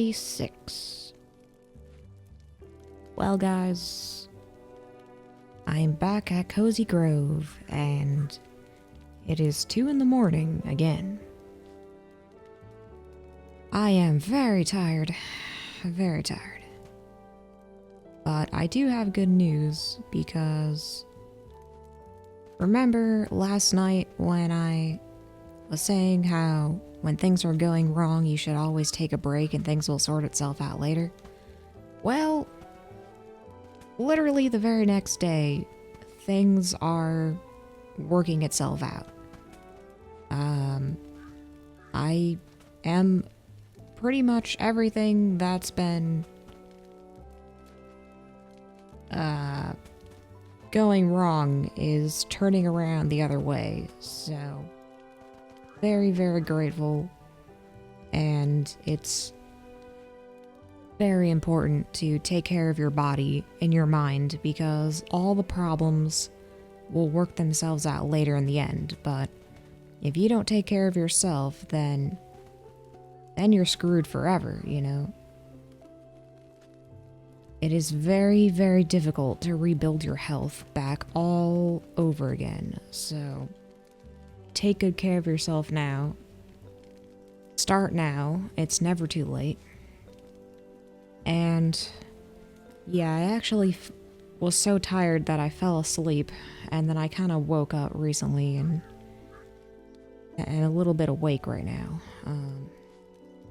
Day 6. Well, guys, I am back at Cozy Grove, and it is 2 in the morning again. I am very tired, very tired. But I do have good news, because remember last night when I was saying how when things are going wrong, you should always take a break and things will sort itself out later? Well, literally the very next day, things are working itself out. I am pretty much everything that's been going wrong is turning around the other way, so very, very grateful, and it's very important to take care of your body and your mind, because all the problems will work themselves out later in the end. But if you don't take care of yourself, then you're screwed forever, you know? It is very, very difficult to rebuild your health back all over again, so take good care of yourself now. Start now. It's never too late. And yeah, I actually was so tired that I fell asleep, and then I kind of woke up recently and a little bit awake right now.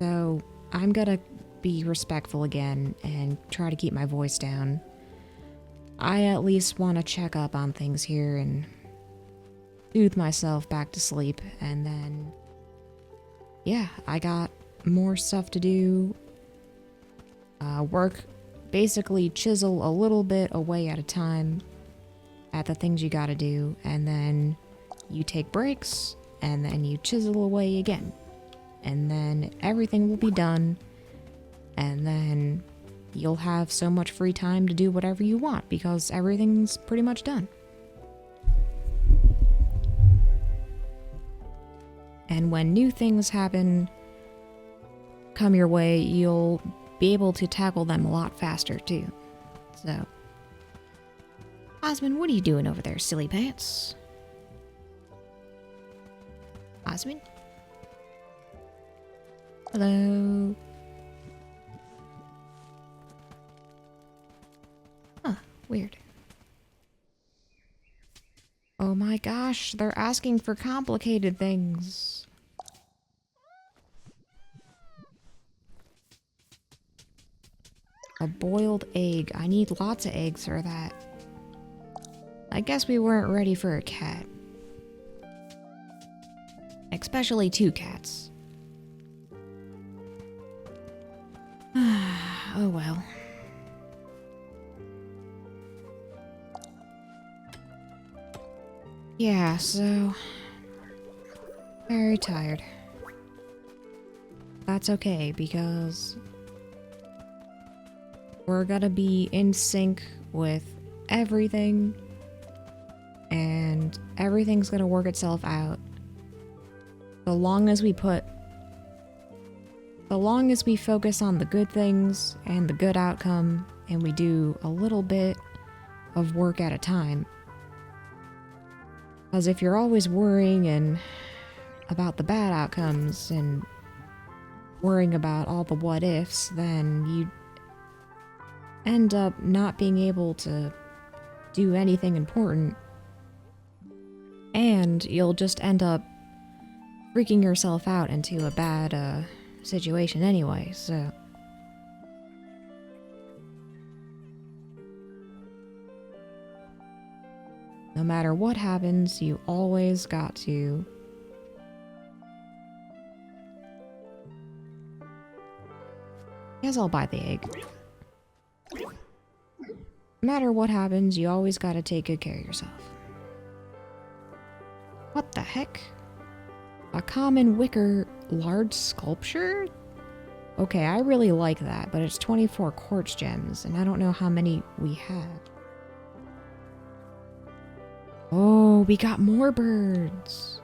So I'm gonna be respectful again and try to keep my voice down. I at least want to check up on things here and soothe myself back to sleep, and then yeah, I got more stuff to do. Work, basically chisel a little bit away at a time at the things you gotta do, and then you take breaks, and then you chisel away again, and then everything will be done, and then you'll have so much free time to do whatever you want, because everything's pretty much done. And when new things come your way, you'll be able to tackle them a lot faster too. So, Osmond, what are you doing over there, silly pants? Osmond? Hello? Huh, weird. Oh my gosh, they're asking for complicated things. A boiled egg. I need lots of eggs for that. I guess we weren't ready for a cat. Especially 2 cats. Oh well. Yeah, so very tired. That's okay, because we're gonna be in sync with everything, and everything's gonna work itself out. So long as we focus on the good things and the good outcome, and we do a little bit of work at a time. Because if you're always worrying about the bad outcomes and worrying about all the what ifs, then you end up not being able to do anything important, and you'll just end up freaking yourself out into a bad situation anyway. So no matter what happens, you always got to guess I'll buy the egg. No matter what happens, you always gotta take good care of yourself. What the heck? A common wicker large sculpture? Okay, I really like that, but it's 24 quartz gems, and I don't know how many we have. Oh, we got more birds!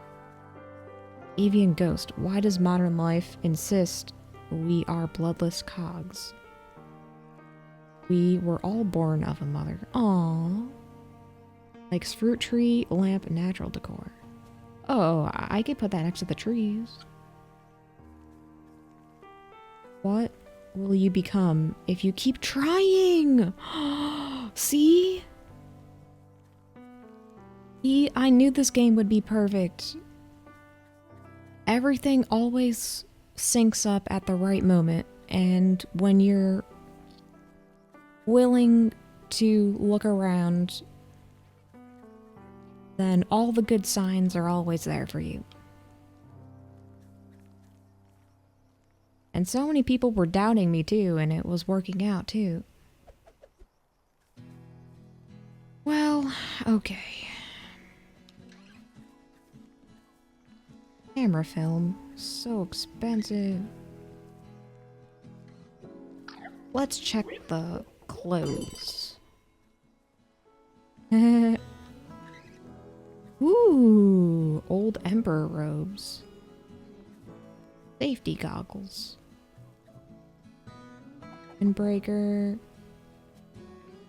Evian Ghost, why does modern life insist we are bloodless cogs. We were all born of a mother. Aww. Likes fruit tree, lamp, natural decor. Oh, I could put that next to the trees. What will you become if you keep trying? See? I knew this game would be perfect. Everything always syncs up at the right moment, and when you're willing to look around, then all the good signs are always there for you. And so many people were doubting me too, and it was working out too. Well, okay. Camera film, so expensive. Let's check the clothes. Ooh, old emperor robes. Safety goggles. Windbreaker.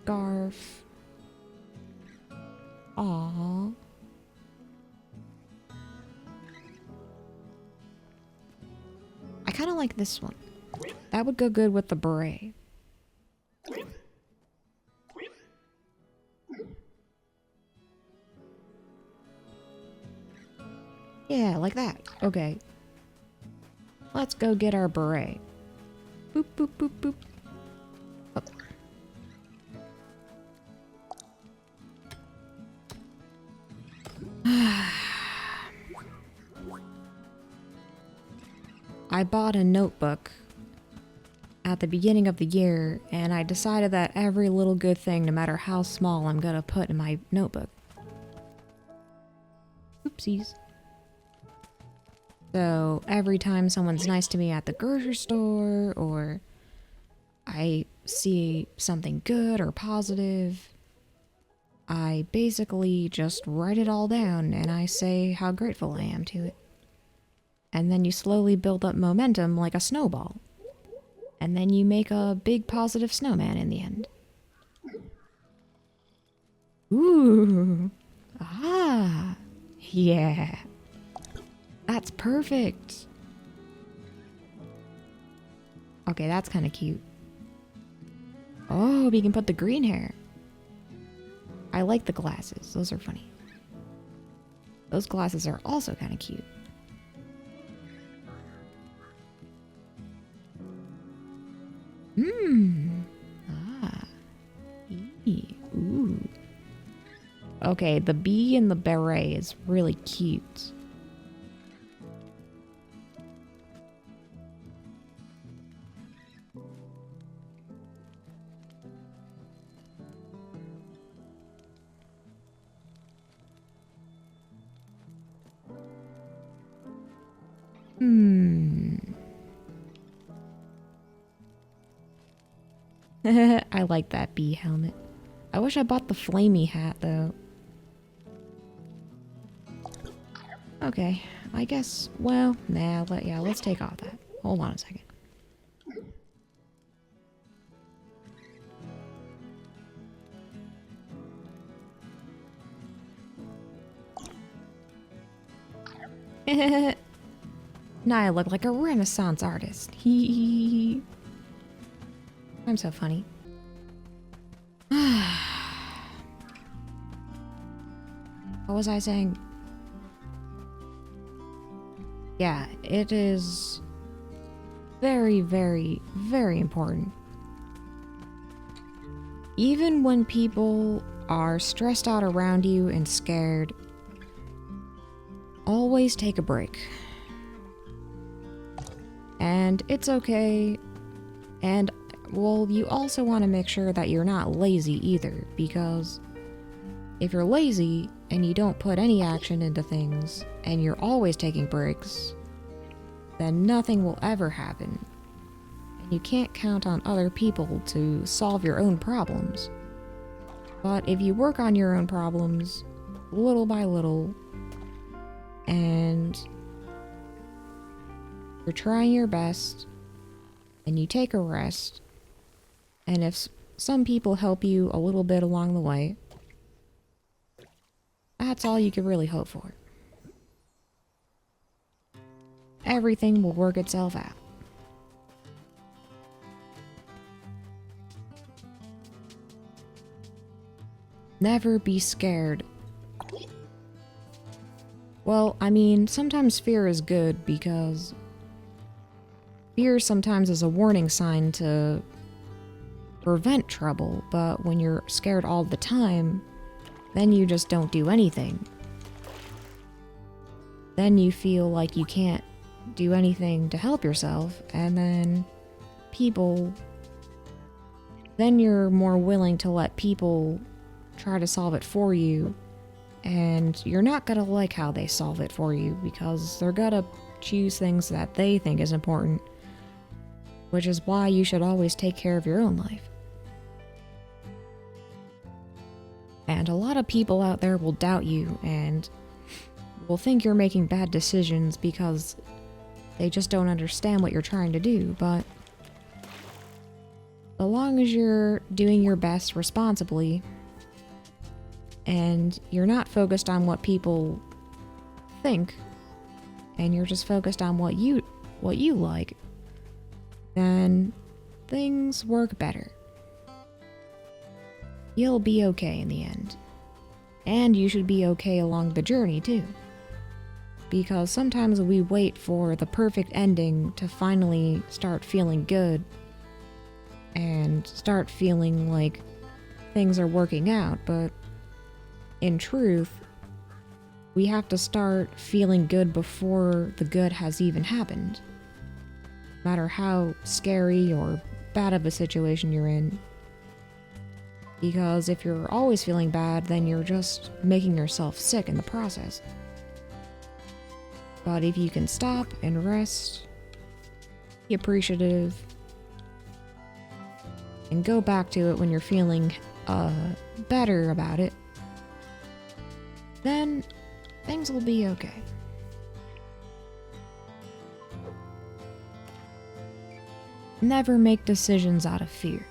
Scarf. Aww. I kind of like this one. That would go good with the beret. Yeah, like that. Okay. Let's go get our beret. Boop, boop, boop, boop. Oh. I bought a notebook at the beginning of the year, and I decided that every little good thing, no matter how small, I'm gonna put in my notebook. Oopsies. So every time someone's nice to me at the grocery store, or I see something good or positive, I basically just write it all down and I say how grateful I am to it. And then you slowly build up momentum like a snowball. And then you make a big positive snowman in the end. Ooh. Ah. Yeah. That's perfect. Okay, that's kind of cute. Oh, we can put the green hair. I like the glasses. Those are funny. Those glasses are also kind of cute. Ah. Ooh. Okay, the bee and the beret is really cute. I like that bee helmet. I wish I bought the flamey hat, though. Okay, I guess, well, nah, let's take off that. Hold on a second. Now I look like a Renaissance artist. Hee. I'm so funny. What was I saying? Yeah, it is very, very, very important. Even when people are stressed out around you and scared, always take a break. And it's okay. And, well, you also want to make sure that you're not lazy either, because if you're lazy and you don't put any action into things, and you're always taking breaks, then nothing will ever happen. And you can't count on other people to solve your own problems. But if you work on your own problems, little by little, and you're trying your best, and you take a rest, and if some people help you a little bit along the way, that's all you could really hope for. Everything will work itself out. Never be scared. Well, I mean, sometimes fear is good because fear sometimes is a warning sign to prevent trouble, but when you're scared all the time, then you just don't do anything. Then you feel like you can't do anything to help yourself, and then you're more willing to let people try to solve it for you, and you're not gonna like how they solve it for you because they're gonna choose things that they think is important, which is why you should always take care of your own life. And a lot of people out there will doubt you and will think you're making bad decisions because they just don't understand what you're trying to do, but as long as you're doing your best responsibly and you're not focused on what people think and you're just focused on what you like, then things work better. You'll be okay in the end. And you should be okay along the journey too. Because sometimes we wait for the perfect ending to finally start feeling good and start feeling like things are working out, but in truth, we have to start feeling good before the good has even happened. No matter how scary or bad of a situation you're in. Because if you're always feeling bad, then you're just making yourself sick in the process. But if you can stop and rest, be appreciative, and go back to it when you're feeling better about it, then things will be okay. Never make decisions out of fear.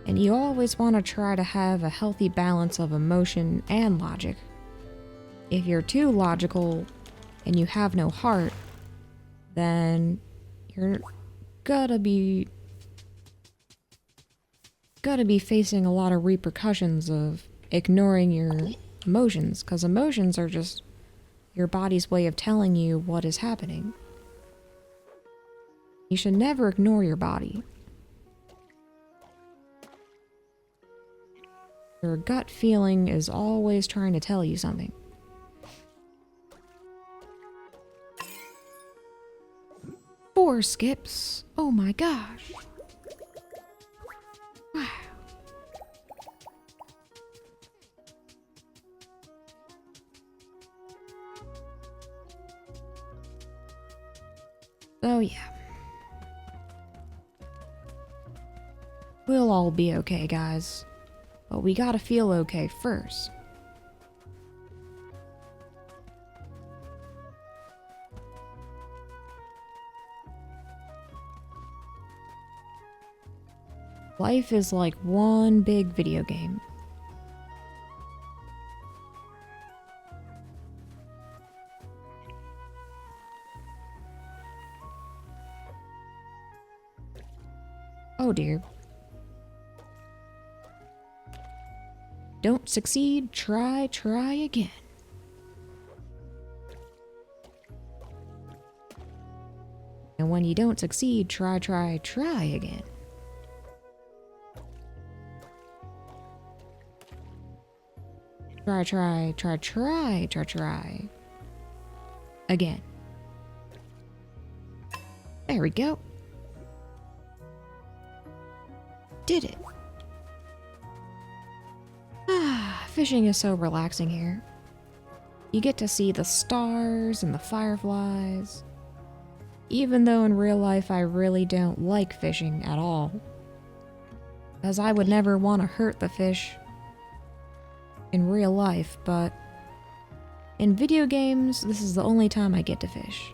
And you always want to try to have a healthy balance of emotion and logic. If you're too logical and you have no heart, then you're gonna be facing a lot of repercussions of ignoring your emotions, because emotions are just your body's way of telling you what is happening. You should never ignore your body. Your gut feeling is always trying to tell you something. 4 skips. Oh my gosh. Wow. Oh yeah. We'll all be okay, guys. But we gotta feel okay first. Life is like one big video game. Oh dear. Don't succeed, try again. And when you don't succeed, try again. Try. Again. There we go. Did it. Fishing is so relaxing here. You get to see the stars and the fireflies. Even though in real life I really don't like fishing at all. As I would never want to hurt the fish in real life, but in video games, this is the only time I get to fish.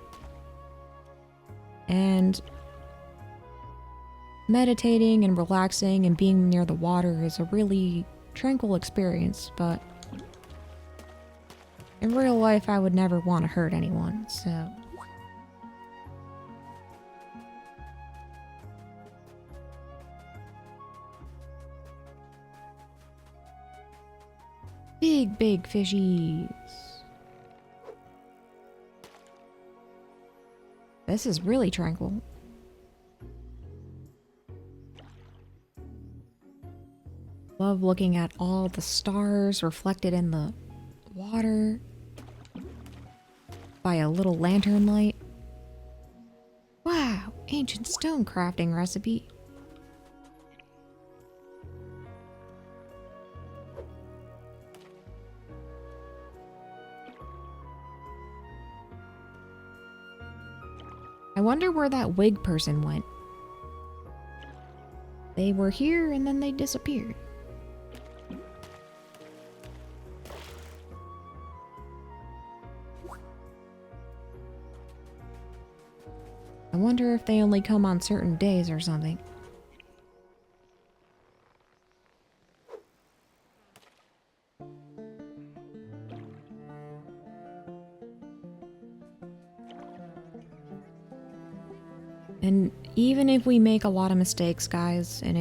And meditating and relaxing and being near the water is a really tranquil experience, but in real life, I would never want to hurt anyone, so... Big, big fishies. This is really tranquil. Love looking at all the stars reflected in the water by a little lantern light. Wow, ancient stone crafting recipe. I wonder where that wig person went. They were here and then they disappeared. I wonder if they only come on certain days or something. And even if we make a lot of mistakes, guys, and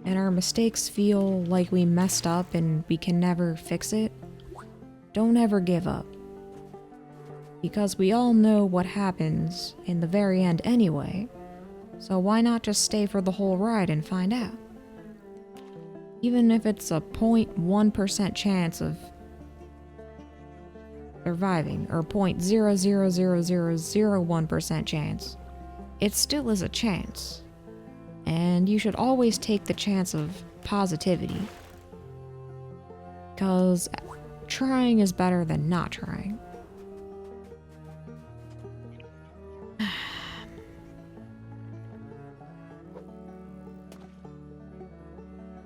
our mistakes feel like we messed up and we can never fix it, don't ever give up. Because we all know what happens in the very end anyway, so why not just stay for the whole ride and find out? Even if it's a 0.1% chance of surviving, or 0.00001% chance, it still is a chance. And you should always take the chance of positivity. Because trying is better than not trying.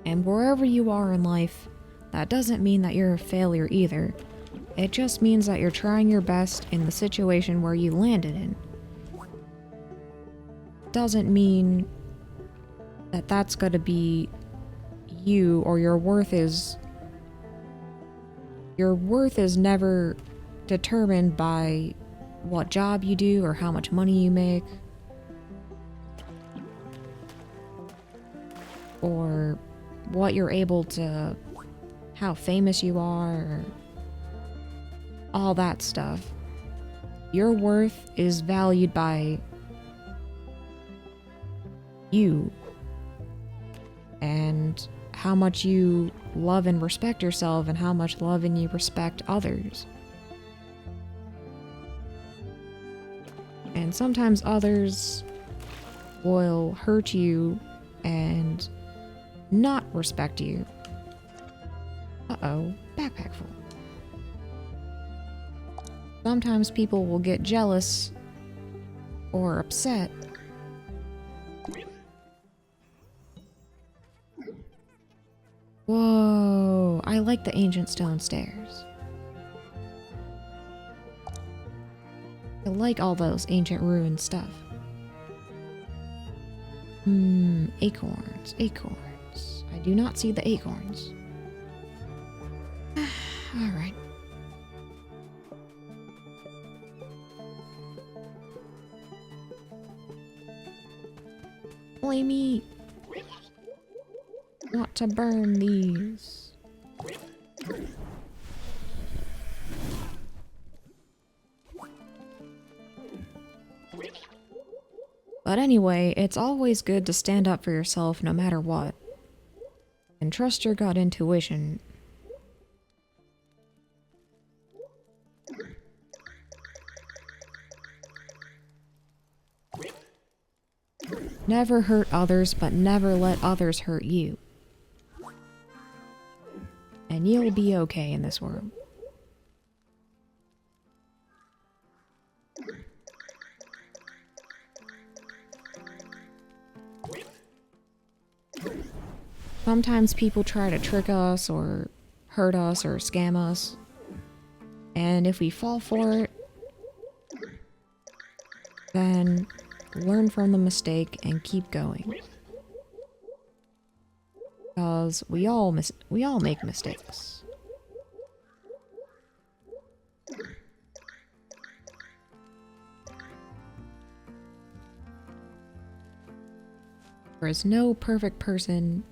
And wherever you are in life, that doesn't mean that you're a failure either. It just means that you're trying your best in the situation where you landed in. Doesn't mean that that's gonna be you, or your worth is never determined by what job you do or how much money you make, or what you're able to, how famous you are, or all that stuff. Your worth is valued by you and how much you love and respect yourself and how much love and you respect others. And sometimes others will hurt you and not respect you. Uh-oh, backpack full. Sometimes people will get jealous or upset. Whoa, I like the ancient stone stairs. I like all those ancient ruined stuff. Acorns, acorns. I do not see the acorns. Alright. Play me. Want to burn these. But anyway, it's always good to stand up for yourself no matter what. And trust your gut intuition. Never hurt others, but never let others hurt you. And you'll be okay in this world. Sometimes people try to trick us or hurt us or scam us. And if we fall for it, then learn from the mistake and keep going. Because we all make mistakes. There is no perfect person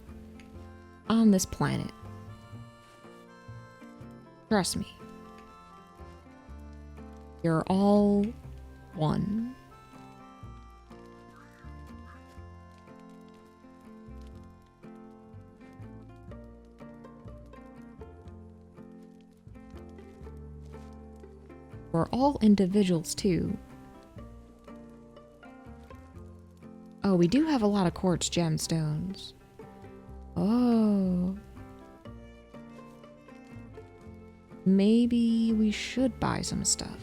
on this planet. Trust me. You're all one. We're all individuals too. Oh, we do have a lot of quartz gemstones. Oh. Maybe we should buy some stuff.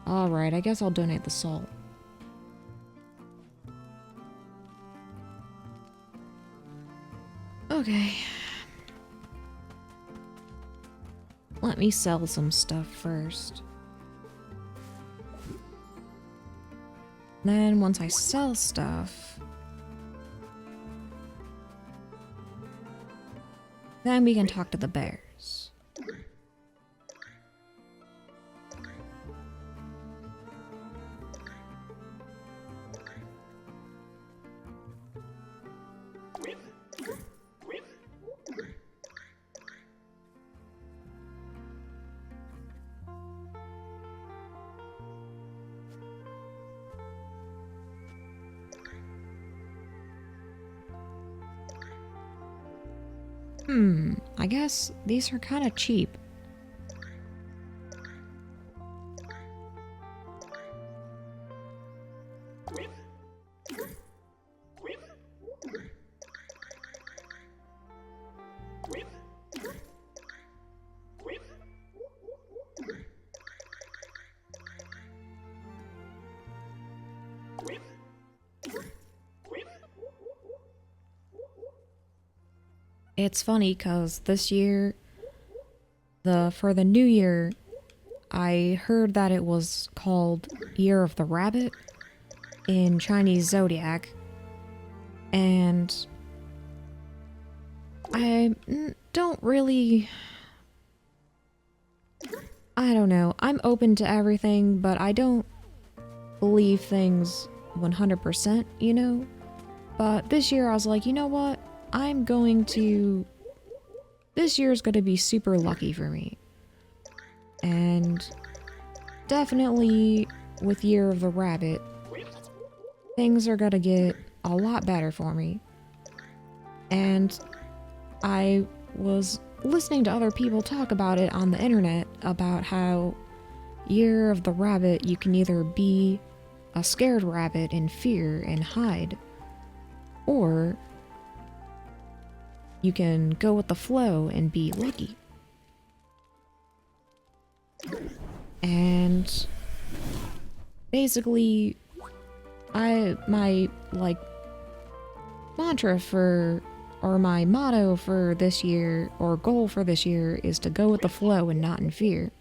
Alright, I guess I'll donate the salt. Okay. Let me sell some stuff first. Then once I sell stuff, then we can talk to the bears. I guess these are kind of cheap. It's funny because this year, for the new year, I heard that it was called Year of the Rabbit in Chinese Zodiac, and I don't really... I don't know. I'm open to everything, but I don't believe things 100%, you know? But this year I was like, you know what? This year's gonna be super lucky for me. And definitely with Year of the Rabbit, things are gonna get a lot better for me. And I was listening to other people talk about it on the internet about how Year of the Rabbit, you can either be a scared rabbit in fear and hide, or you can go with the flow and be lucky. And basically, my mantra for, or my motto for this year, or goal for this year, is to go with the flow and not in fear.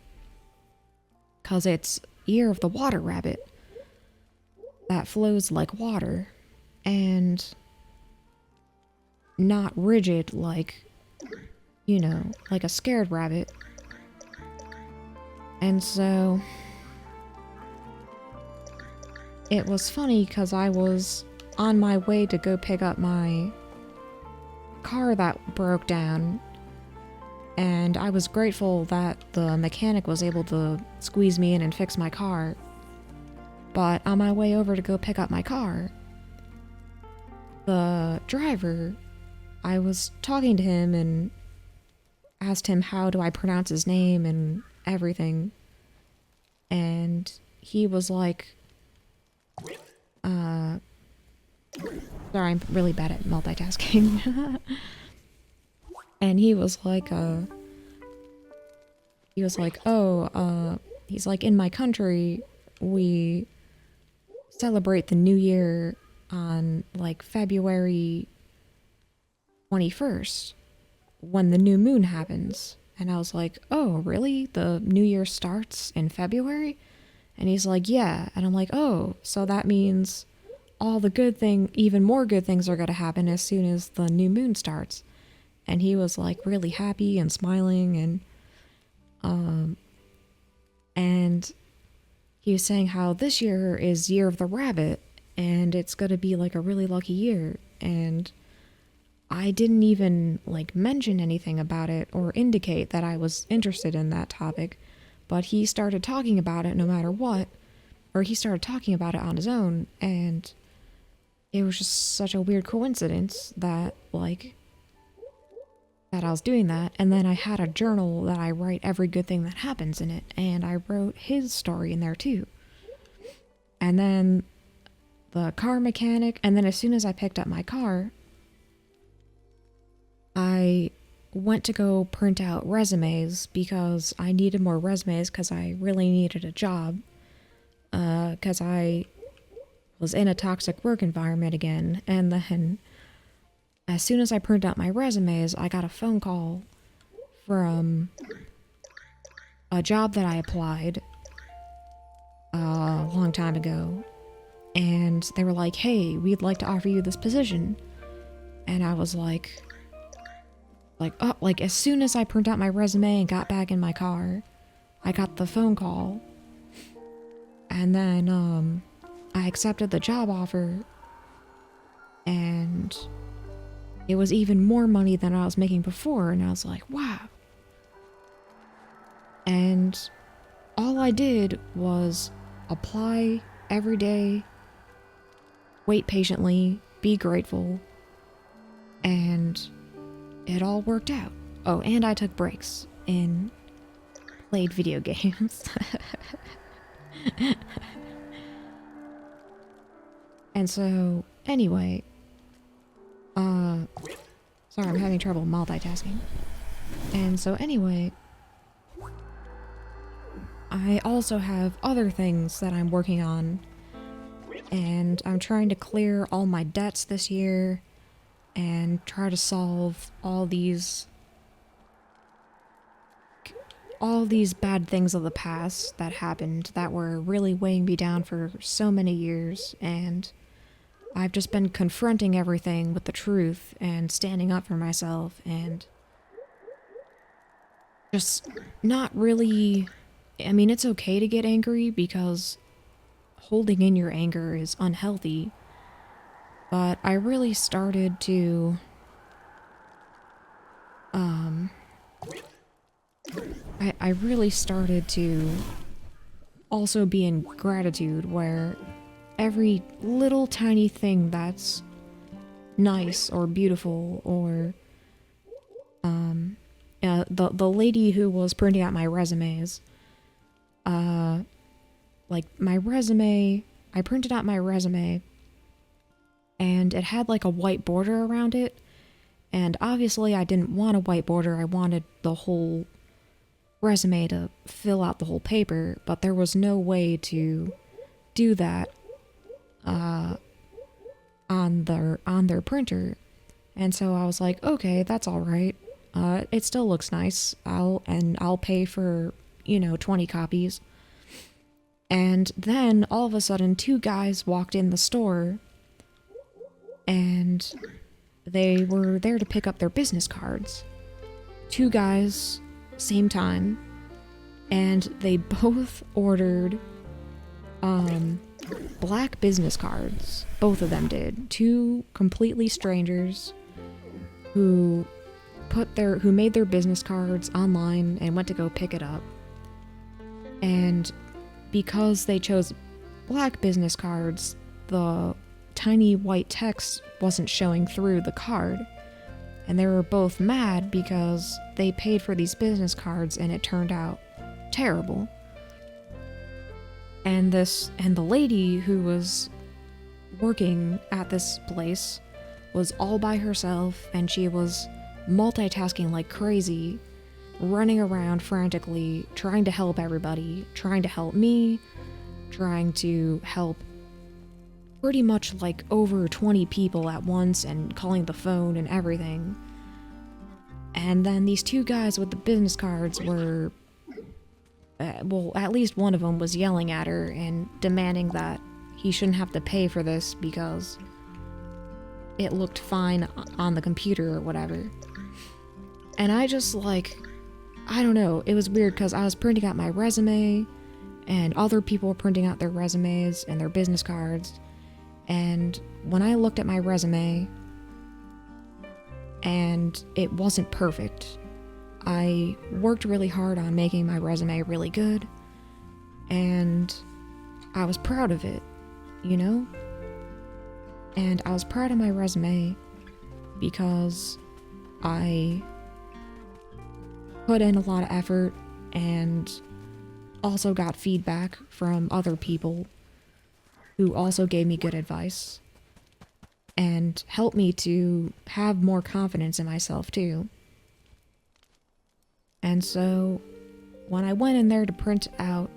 'Cause it's Year of the Water Rabbit that flows like water and not rigid like, you know, like a scared rabbit. And so it was funny because I was on my way to go pick up my car that broke down, and I was grateful that the mechanic was able to squeeze me in and fix my car. But on my way over to go pick up my car, the driver, I was talking to him and asked him how do I pronounce his name and everything. And he was like, sorry, I'm really bad at multitasking. And he was like, he's like, in my country, we celebrate the new year on like February 21st when the new moon happens. And I was like, oh, really? The new year starts in February? And he's like, yeah. And I'm like, oh, so that means all the even more good things are going to happen as soon as the new moon starts. And he was like really happy and smiling, and he was saying how this year is Year of the Rabbit and it's going to be like a really lucky year. And I didn't even like mention anything about it or indicate that I was interested in that topic, but he started talking about it no matter what, or he started talking about it on his own, and it was just such a weird coincidence that that I was doing that. And then I had a journal that I write every good thing that happens in it, and I wrote his story in there too. And then the car mechanic, and then as soon as I picked up my car, I went to go print out resumes because I needed more resumes because I really needed a job, because I was in a toxic work environment again. And then as soon as I printed out my resumes, I got a phone call from a job that I applied a long time ago. And they were like, hey, we'd like to offer you this position. And I was like, oh, like as soon as I printed out my resume and got back in my car, I got the phone call. And then I accepted the job offer, and it was even more money than I was making before, and I was like, wow. And all I did was apply every day, wait patiently, be grateful, and it all worked out. Oh, and I took breaks and played video games. And so, anyway, sorry, I'm having trouble multitasking. And so anyway, I also have other things that I'm working on, and I'm trying to clear all my debts this year and try to solve all these bad things of the past that happened that were really weighing me down for so many years. And I've just been confronting everything with the truth and standing up for myself, and just not really, I mean, it's okay to get angry because holding in your anger is unhealthy, but I really started to, I really started to also be in gratitude, where every little tiny thing that's nice or beautiful, or the lady who was printing out my resumes, like my resume, I printed out my resume and it had like a white border around it, and obviously I didn't want a white border, I wanted the whole resume to fill out the whole paper, but there was no way to do that on their printer. And so I was like, okay, that's all right. It still looks nice. I'll pay for, 20 copies. And then all of a sudden 2 guys walked in the store, and they were there to pick up their business cards. 2 guys, same time, and they both ordered black business cards. Both of them did. 2 completely strangers who made their business cards online and went to go pick it up. And because they chose black business cards, the tiny white text wasn't showing through the card. And they were both mad because they paid for these business cards and it turned out terrible. And the lady who was working at this place was all by herself, and she was multitasking like crazy, running around frantically, trying to help everybody, trying to help me, trying to help pretty much like over 20 people at once, and calling the phone and everything. And then these two guys with the business cards were, well, at least one of them was yelling at her and demanding that he shouldn't have to pay for this because it looked fine on the computer or whatever. And I just like, I don't know, it was weird because I was printing out my resume and other people were printing out their resumes and their business cards. And when I looked at my resume and it wasn't perfect, I worked really hard on making my resume really good, and I was proud of it, you know? And I was proud of my resume because I put in a lot of effort and also got feedback from other people who also gave me good advice and helped me to have more confidence in myself too. And so when I went in there to print out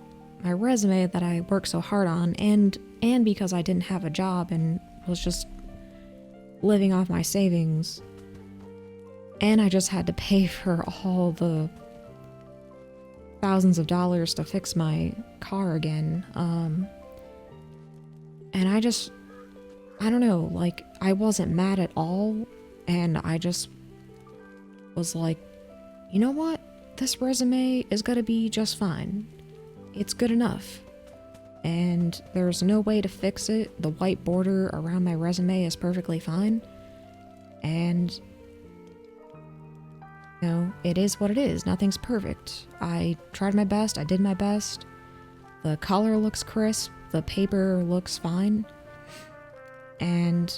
my resume that I worked so hard on, and because I didn't have a job and was just living off my savings, and I just had to pay for all the thousands of dollars to fix my car again, and I don't know, like, I wasn't mad at all, and I just was like, you know what? This resume is gonna be just fine. It's good enough. And there's no way to fix it. The white border around my resume is perfectly fine. And, you know, it is what it is. Nothing's perfect. I tried my best. I did my best. The color looks crisp. The paper looks fine. And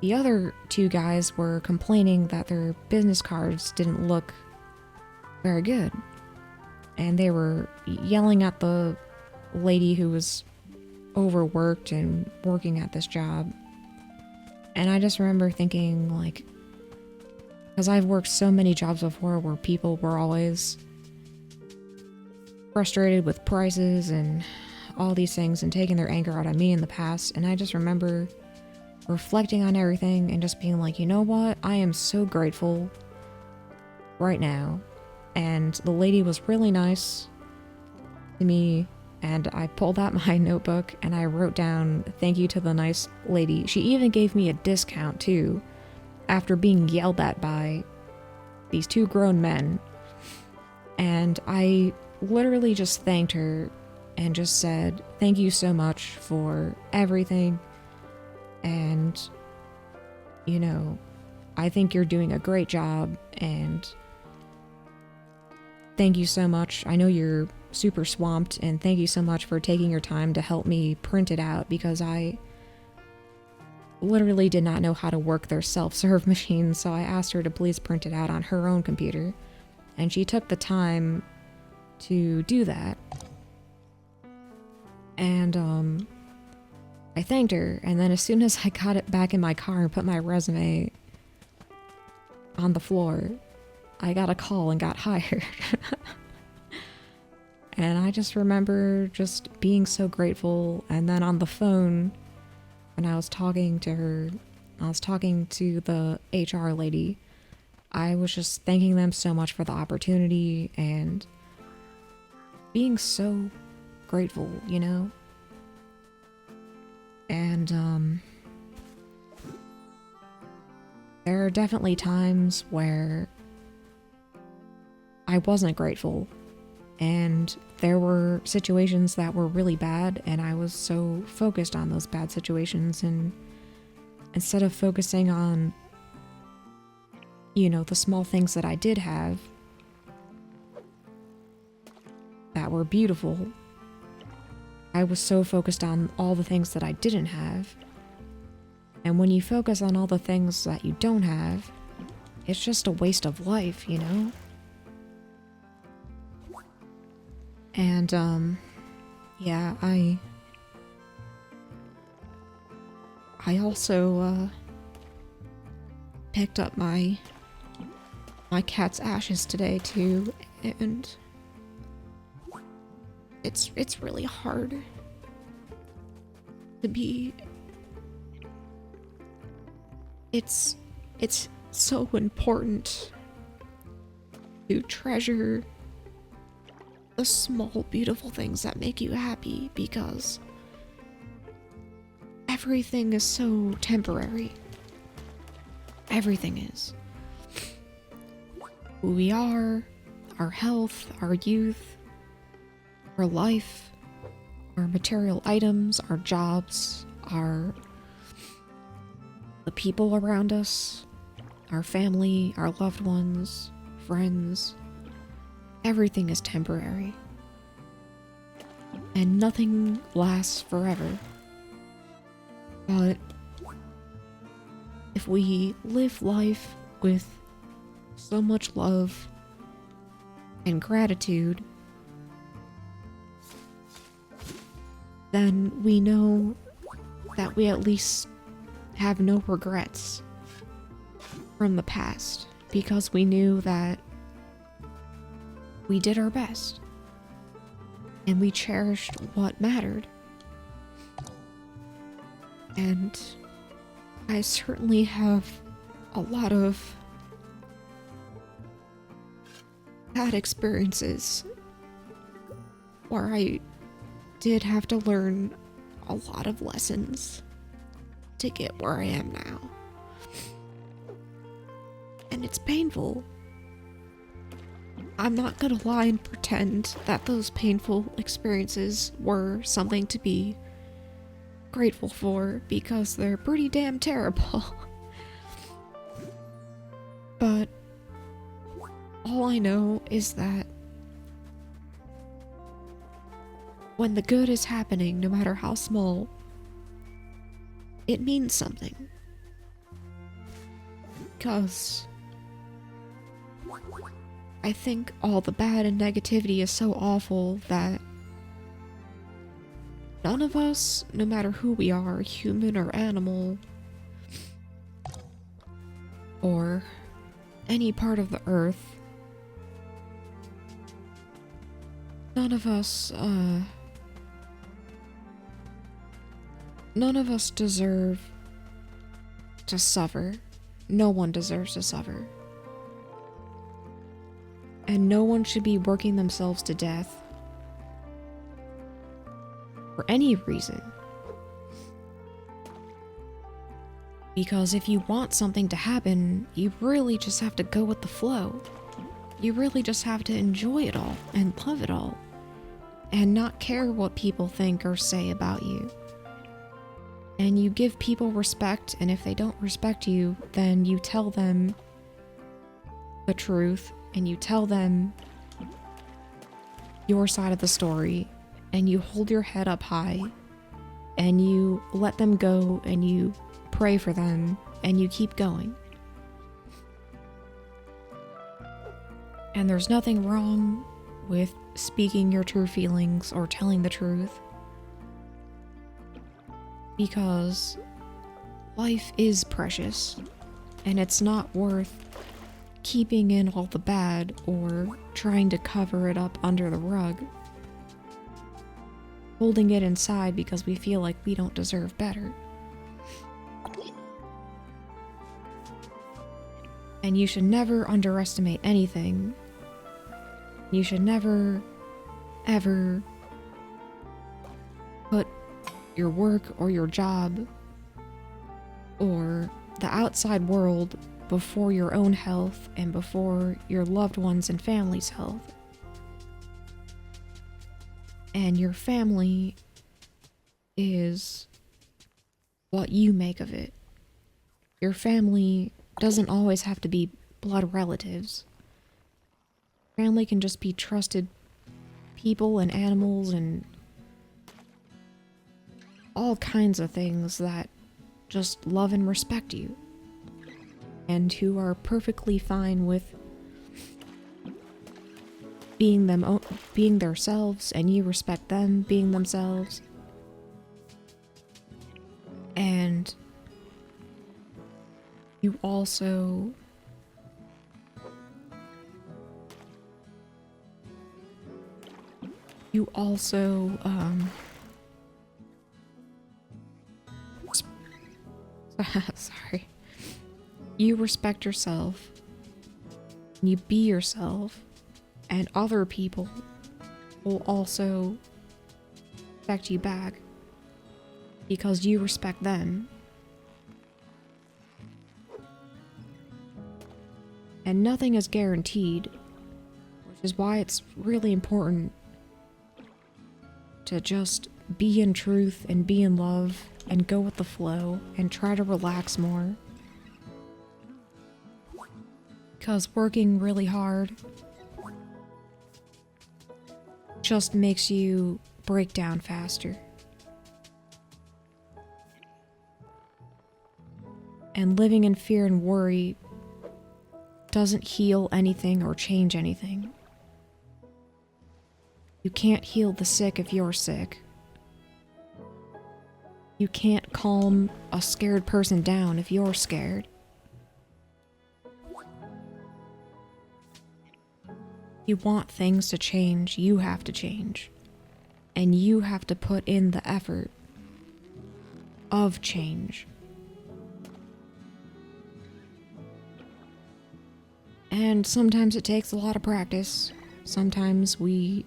the other two guys were complaining that their business cards didn't look very good. And they were yelling at the lady who was overworked and working at this job. And I just remember thinking, like, because I've worked so many jobs before where people were always frustrated with prices and all these things and taking their anger out on me in the past. And I just remember reflecting on everything and just being like, you know what? I am so grateful right now. And the lady was really nice to me, and I pulled out my notebook and I wrote down thank you to the nice lady. She even gave me a discount too, after being yelled at by these two grown men. And I literally just thanked her and just said, thank you so much for everything. And, you know, I think you're doing a great job, and thank you so much. I know you're super swamped, and thank you so much for taking your time to help me print it out, because I literally did not know how to work their self-serve machines, so I asked her to please print it out on her own computer, and she took the time to do that. And I thanked her, and then as soon as I got it back in my car and put my resume on the floor, I got a call and got hired. And I just remember just being so grateful. And then on the phone, when I was talking to her, I was talking to the HR lady, I was just thanking them so much for the opportunity and being so grateful, you know? And there are definitely times where I wasn't grateful, and there were situations that were really bad, and I was so focused on those bad situations, and instead of focusing on, you know, the small things that I did have that were beautiful, I was so focused on all the things that I didn't have. And when you focus on all the things that you don't have, it's just a waste of life, you know? And, yeah, I also, picked up my cat's ashes today, too, and it's really hard to be... It's so important to treasure the small, beautiful things that make you happy, because everything is so temporary. Everything is. Who we are, our health, our youth, our life, our material items, our jobs, the people around us, our family, our loved ones, friends. Everything is temporary. And nothing lasts forever. But if we live life with so much love and gratitude, then we know that we at least have no regrets from the past, because we knew that we did our best and we cherished what mattered. And I certainly have a lot of bad experiences where I did have to learn a lot of lessons to get where I am now. And it's painful. I'm not gonna lie and pretend that those painful experiences were something to be grateful for, because they're pretty damn terrible. But all I know is that when the good is happening, no matter how small, it means something. Because I think all the bad and negativity is so awful that none of us, no matter who we are, human or animal, or any part of the earth, none of us deserve to suffer. No one deserves to suffer. And no one should be working themselves to death for any reason. Because if you want something to happen, you really just have to go with the flow. You really just have to enjoy it all and love it all, and not care what people think or say about you. And you give people respect, and if they don't respect you, then you tell them the truth, and you tell them your side of the story, and you hold your head up high, and you let them go, and you pray for them, and you keep going. And there's nothing wrong with speaking your true feelings or telling the truth, because life is precious, and it's not worth keeping in all the bad or trying to cover it up under the rug, holding it inside because we feel like we don't deserve better. And you should never underestimate anything. You should never, ever put your work or your job or the outside world before your own health and before your loved ones and family's health. And your family is what you make of it. Your family doesn't always have to be blood relatives. Family can just be trusted people and animals and all kinds of things that just love and respect you. and who are perfectly fine with being being themselves, and you respect them being themselves. And you also sorry. You respect yourself. You be yourself. And other people will also respect you back because you respect them. And nothing is guaranteed, which is why it's really important to just be in truth and be in love and go with the flow and try to relax more. Because working really hard just makes you break down faster. And living in fear and worry doesn't heal anything or change anything. You can't heal the sick if you're sick. You can't calm a scared person down if you're scared. You want things to change, you have to change. And you have to put in the effort of change. And sometimes it takes a lot of practice. Sometimes we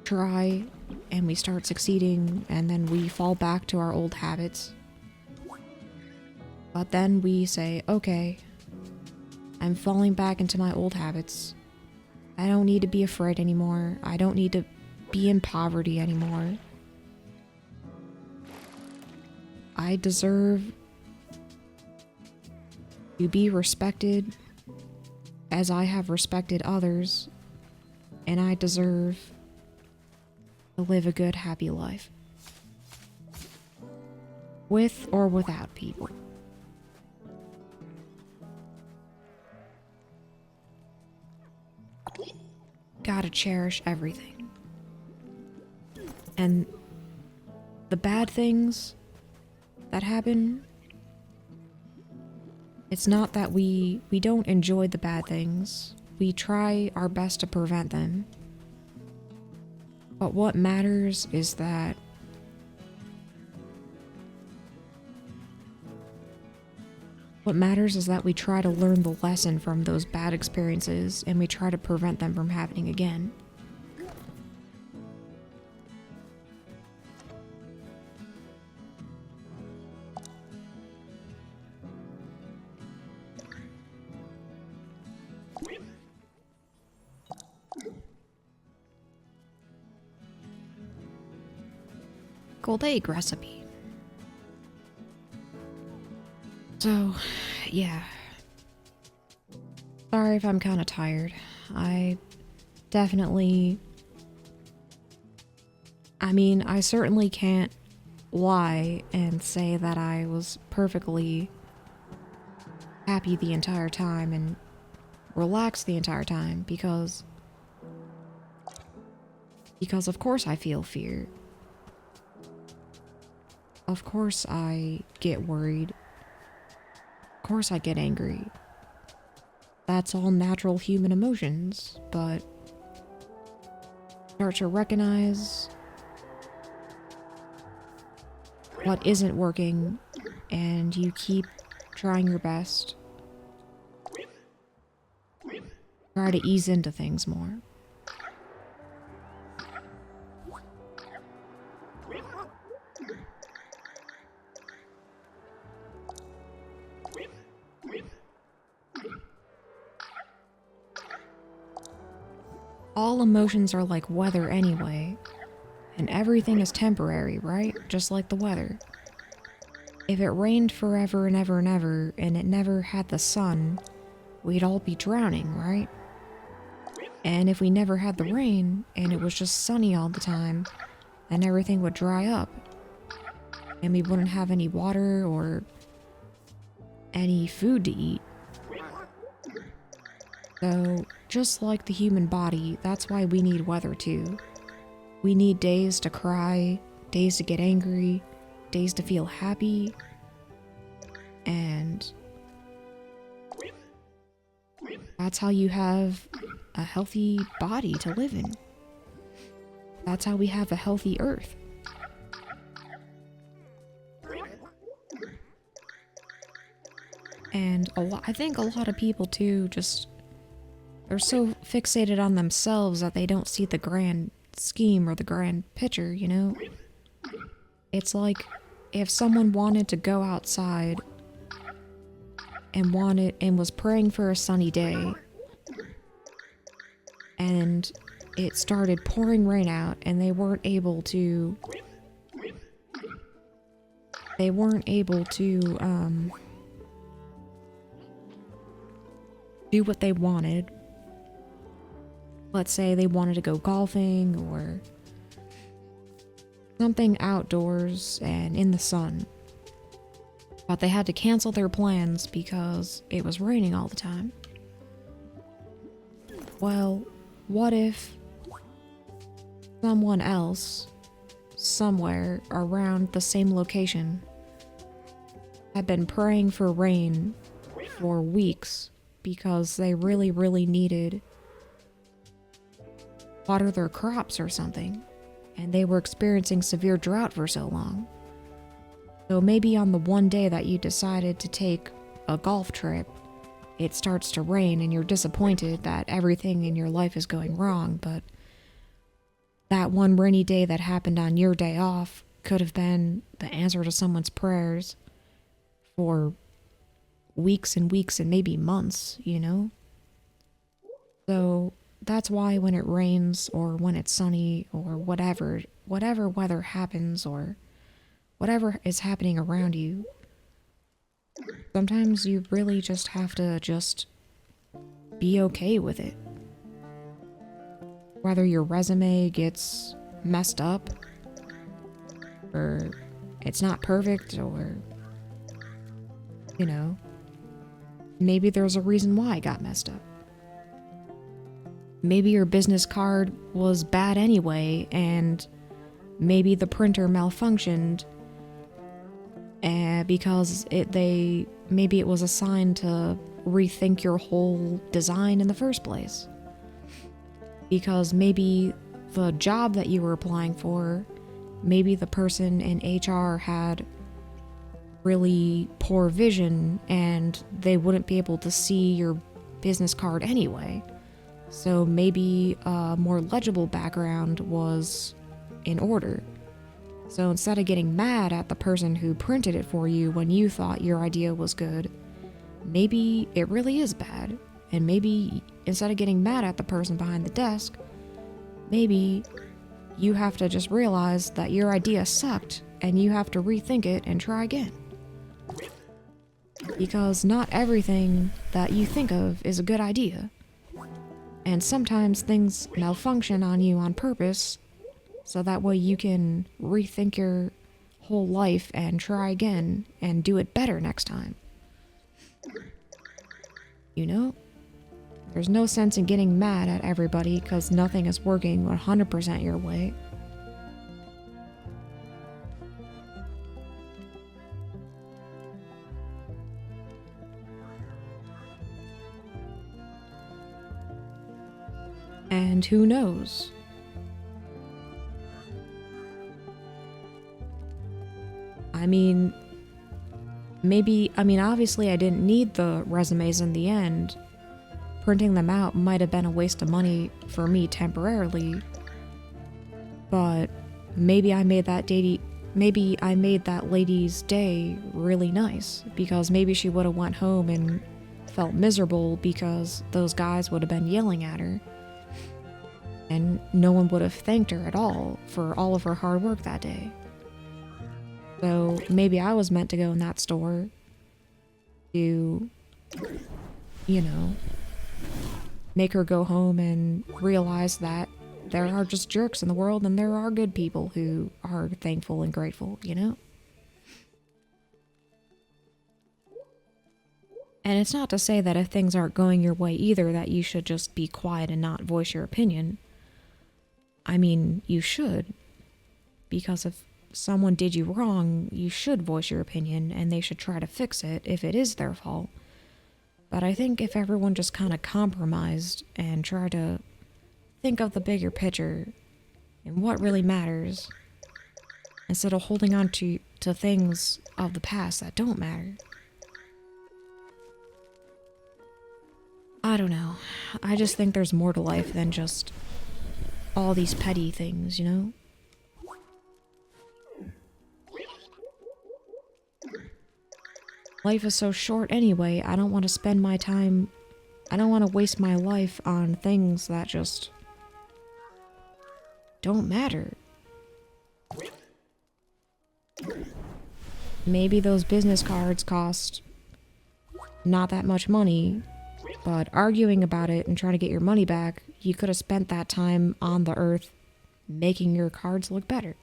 try and we start succeeding and then we fall back to our old habits. But then we say, okay, I'm falling back into my old habits. I don't need to be afraid anymore. I don't need to be in poverty anymore. I deserve to be respected as I have respected others, and I deserve to live a good, happy life. With or without people. Gotta cherish everything. And the bad things that happen, it's not that we don't enjoy the bad things. We try our best to prevent them. But what matters is that we try to learn the lesson from those bad experiences and we try to prevent them from happening again. Gold egg recipe. So, yeah. Sorry if I'm kind of tired. I certainly can't lie and say that I was perfectly happy the entire time and relaxed the entire time because of course I feel fear. Of course I get worried. Of course I get angry. That's all natural human emotions, but start to recognize what isn't working and you keep trying your best. Try to ease into things more. All emotions are like weather anyway, and everything is temporary, right? Just like the weather. If it rained forever and ever and ever, and it never had the sun, we'd all be drowning, right? And if we never had the rain, and it was just sunny all the time, then everything would dry up. And we wouldn't have any water or any food to eat. So, just like the human body, that's why we need weather too. We need days to cry, days to get angry, days to feel happy, and that's how you have a healthy body to live in. That's how we have a healthy earth. And I think a lot of people too they're so fixated on themselves that they don't see the grand scheme or the grand picture, you know? It's like if someone wanted to go outside and was praying for a sunny day and it started pouring rain out and they weren't able to do what they wanted. Let's say they wanted to go golfing or something outdoors and in the sun. But they had to cancel their plans because it was raining all the time. Well, what if someone else, somewhere around the same location, had been praying for rain for weeks because they really, really needed water their crops or something, and they were experiencing severe drought for so long. So maybe on the one day that you decided to take a golf trip, it starts to rain and you're disappointed that everything in your life is going wrong, but that one rainy day that happened on your day off could have been the answer to someone's prayers for weeks and weeks and maybe months, you know? So that's why when it rains or when it's sunny or whatever weather happens or whatever is happening around you, sometimes you really just have to just be okay with it. Whether your resume gets messed up or it's not perfect or, you know, maybe there's a reason why it got messed up. Maybe your business card was bad anyway, and maybe the printer malfunctioned because maybe it was assigned to rethink your whole design in the first place. Because maybe the job that you were applying for, maybe the person in HR had really poor vision and they wouldn't be able to see your business card anyway. So maybe a more legible background was in order. So instead of getting mad at the person who printed it for you when you thought your idea was good, maybe it really is bad. And maybe instead of getting mad at the person behind the desk, maybe you have to just realize that your idea sucked and you have to rethink it and try again. Because not everything that you think of is a good idea. And sometimes things malfunction on you on purpose, so that way you can rethink your whole life and try again and do it better next time. You know? There's no sense in getting mad at everybody because nothing is working 100% your way. And who knows? Obviously I didn't need the resumes in the end. Printing them out might have been a waste of money for me temporarily. But maybe I made that lady's day really nice, because maybe she would have went home and felt miserable because those guys would have been yelling at her. And no one would have thanked her at all for all of her hard work that day. So maybe I was meant to go in that store to, you know, make her go home and realize that there are just jerks in the world and there are good people who are thankful and grateful, you know? And it's not to say that if things aren't going your way either, that you should just be quiet and not voice your opinion. I mean, you should. Because if someone did you wrong, you should voice your opinion and they should try to fix it if it is their fault. But I think if everyone just kind of compromised and tried to think of the bigger picture and what really matters, instead of holding on to things of the past that don't matter. I don't know. I just think there's more to life than just all these petty things, you know? Life is so short anyway, I don't want to spend my time... I don't want to waste my life on things that just... don't matter. Maybe those business cards cost not that much money, but arguing about it and trying to get your money back, you could have spent that time on the earth making your cards look better.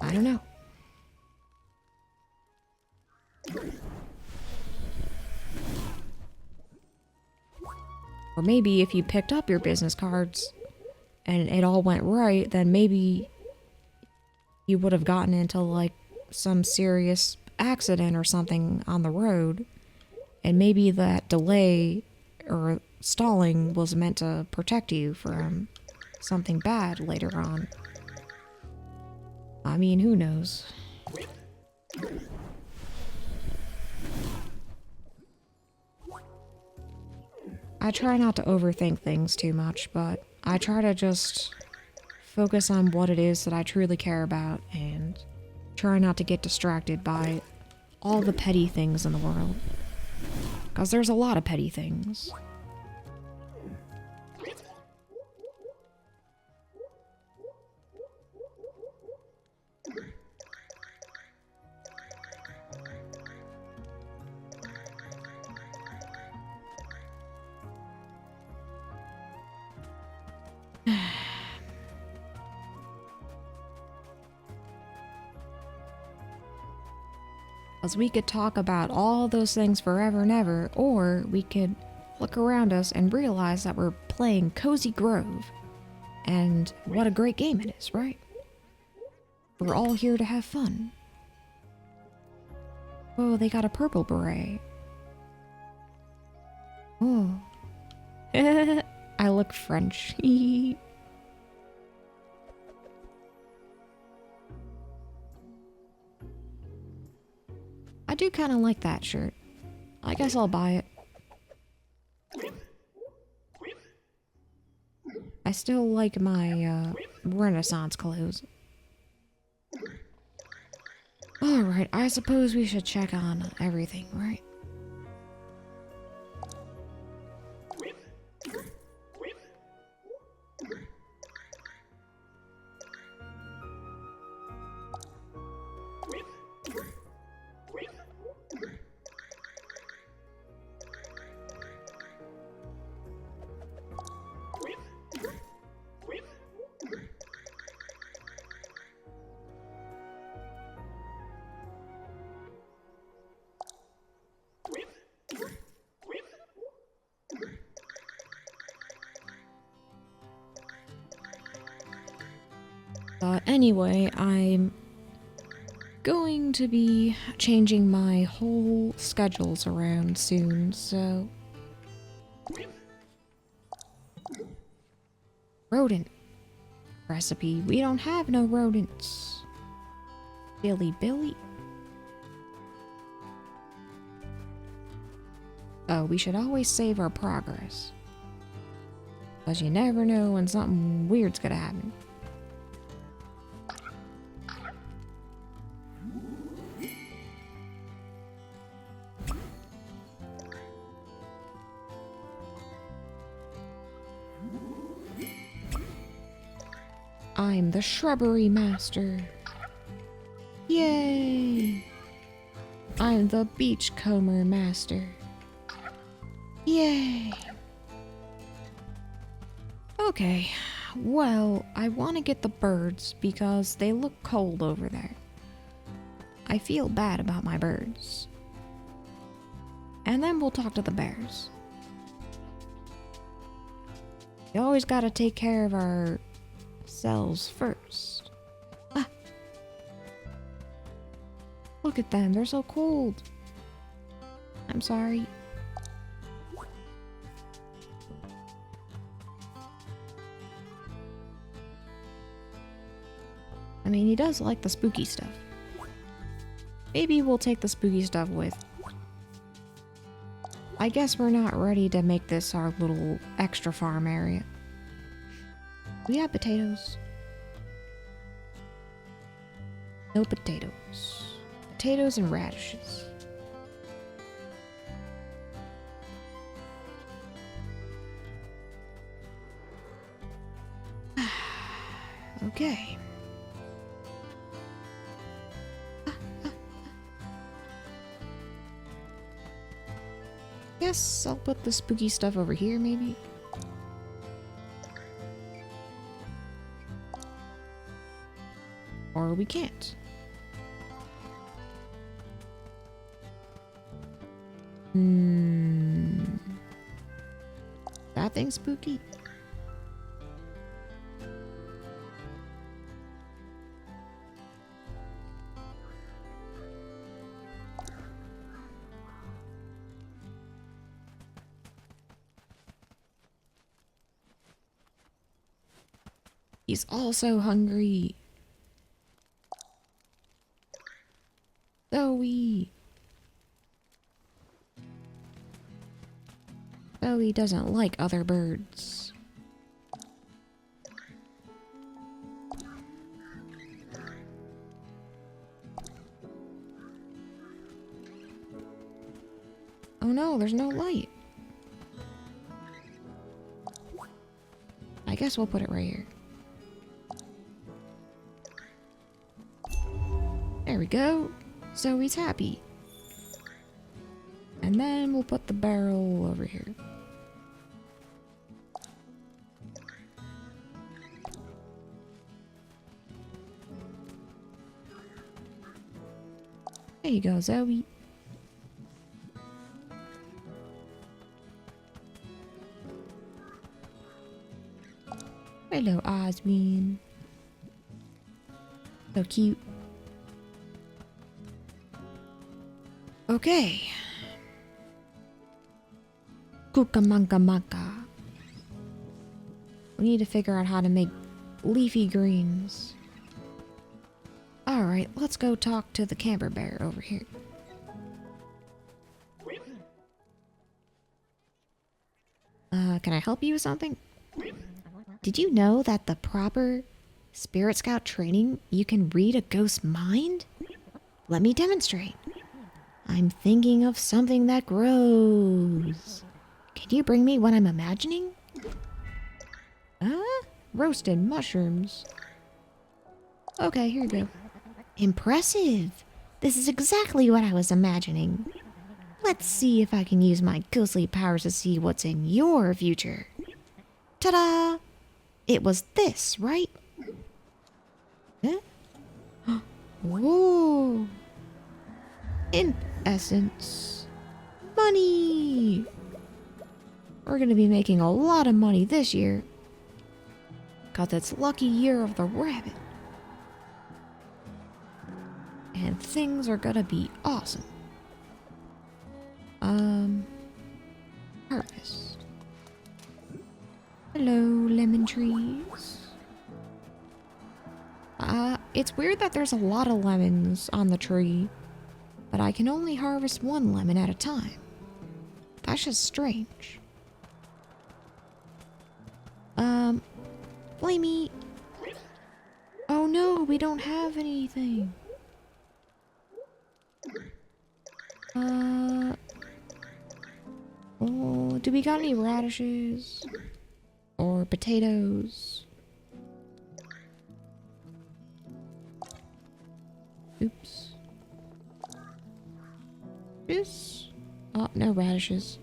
I don't know. Or maybe if you picked up your business cards and it all went right, then maybe you would have gotten into like some serious accident or something on the road. And maybe that delay or stalling was meant to protect you from something bad later on. I mean, who knows? I try not to overthink things too much, but I try to just focus on what it is that I truly care about and try not to get distracted by all the petty things in the world. Because there's a lot of petty things. Because we could talk about all those things forever and ever, or we could look around us and realize that we're playing Cozy Grove. And what a great game it is, right? We're all here to have fun. Oh, they got a purple beret. Oh. I look French. I do kind of like that shirt. I guess I'll buy it. I still like my Renaissance clothes. Alright, I suppose we should check on everything, right? But anyway, I'm going to be changing my whole schedules around soon, so... Rodent recipe. We don't have no rodents. Billy. Oh, we should always save our progress. Because you never know when something weird's gonna happen. I'm the shrubbery master. Yay! I'm the beachcomber master. Yay! Okay, Well, I want to get the birds because they look cold over there. I feel bad about my birds. And then we'll talk to the bears. You always gotta take care of ourselves first. Ah. Look at them, they're so cold. I'm sorry. I mean, he does like the spooky stuff. Maybe we'll take the spooky stuff with. I guess we're not ready to make this our little extra farm area. We have potatoes. No potatoes. Potatoes and radishes. Okay. Guess I'll put the spooky stuff over here, maybe. Or we can't. That thing's spooky. He's also hungry. Zoe. Zoe doesn't like other birds. Oh no, there's no light. I guess we'll put it right here. There we go. Zoe's happy. And then we'll put the barrel over here. There you go, Zoe. Hello, Oswin. So cute. Okay. Cucamonga. We need to figure out how to make leafy greens. Alright, let's go talk to the camper bear over here. Can I help you with something? Did you know that the proper Spirit Scout training, you can read a ghost's mind? Let me demonstrate. I'm thinking of something that grows. Can you bring me what I'm imagining? Roasted mushrooms. Okay, here you go. Impressive. This is exactly what I was imagining. Let's see if I can use my ghostly powers to see what's in your future. Ta-da! It was this, right? Huh? Whoa! In essence, money! We're gonna be making a lot of money this year. 'Cause it's lucky year of the rabbit. And things are gonna be awesome. Harvest. Hello, lemon trees. It's weird that there's a lot of lemons on the tree, but I can only harvest one lemon at a time. That's just strange. Blamey. Oh no, we don't have anything. Oh, do we got any radishes? Or potatoes? Oops. This? Oh, no radishes.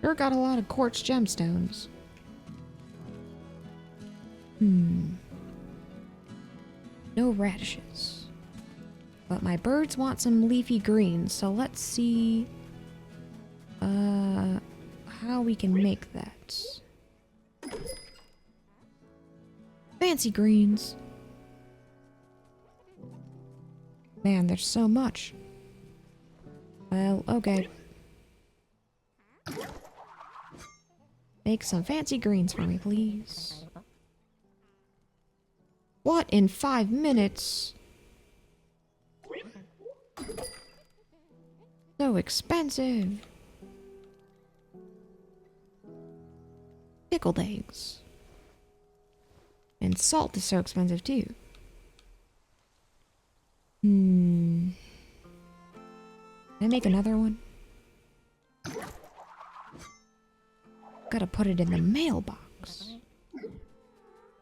Sure got a lot of quartz gemstones. No radishes. But my birds want some leafy greens, so let's see how we can make that. Fancy greens. Man, there's so much. Well, okay. Make some fancy greens for me, please. What, in 5 minutes? So expensive. Pickled eggs. And salt is so expensive too. Can I make another one? Gotta put it in the mailbox.